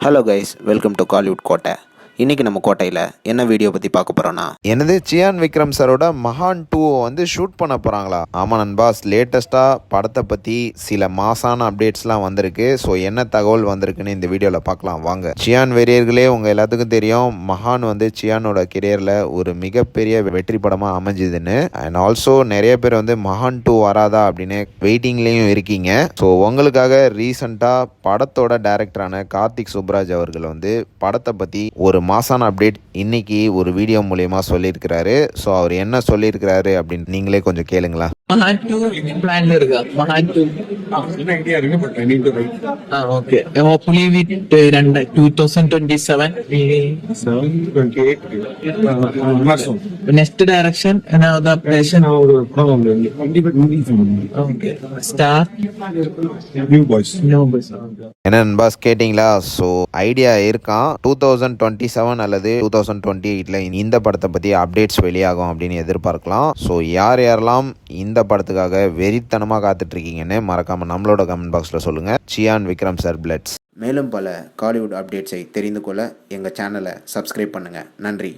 Hello guys, welcome to Kollywood கோட்டை. இன்றைக்கி நம்ம கோட்டையில் என்ன வீடியோ பற்றி பார்க்க போகிறோன்னா, எனது சியான் விக்ரம் சாரோட மகான் 2 வந்து ஷூட் பண்ண போகிறாங்களா? ஆமாம் நண்பாஸ், லேட்டஸ்ட்டாக படத்தை பற்றி சில மாசான அப்டேட்ஸ்லாம் வந்திருக்கு. ஸோ என்ன தகவல் வந்திருக்குன்னு இந்த வீடியோவில் பார்க்கலாம் வாங்க. சியான் வெறியர்களே, உங்கள் எல்லாத்துக்கும் தெரியும் மகான் வந்து சியானோட கெரியரில் ஒரு மிகப்பெரிய வெற்றி படமாக அமைஞ்சுதுன்னு. அண்ட் ஆல்சோ நிறைய பேர் வந்து மகான் 2 வராதா அப்படின்னு வெயிட்டிங்லேயும் இருக்கீங்க. ஸோ உங்களுக்காக ரீசெண்டாக படத்தோட டைரக்டரான கார்த்திக் சுப்ராஜ் அவர்கள் வந்து படத்தை பற்றி ஒரு மாசான அப்டேட் இன்னைக்கு ஒரு வீடியோ மூலமா சொல்லியிருக்கிறாரு. ஸோ அவர் என்ன சொல்லியிருக்கிறாரு அப்படின்னு நீங்களே கொஞ்சம் கேளுங்களா. மகான் 2 பிளான்ல இருக்கா? மகான் 2 ஐடியா இருக்கு, but I need to wait. Okay, hopefully with 2027 7/28 மாசம் next direction another operation. நான் ஒரு ப்ராப்ளம் இருக்கு. Okay, star new boys. no bus. என்ன நண்பாஸ் கேட்டிங்களா? ஸோ ஐடியா இருக்கான் 2027 அல்லது 2028 இந்த படத்தை பற்றி அப்டேட்ஸ் வெளியாகும் அப்படின்னு எதிர்பார்க்கலாம். ஸோ யார் யாரெல்லாம் இந்த படத்துக்காக வெறித்தனமாக காத்துட்ருக்கீங்கன்னு மறக்காமல் நம்மளோட கமெண்ட் பாக்ஸில் சொல்லுங்கள். சியான் விக்ரம் சார் பிளட்ஸ். மேலும் பல காலிவுட் அப்டேட்ஸை தெரிந்து கொள்ள எங்கள் சேனலை சப்ஸ்கிரைப் பண்ணுங்கள். நன்றி.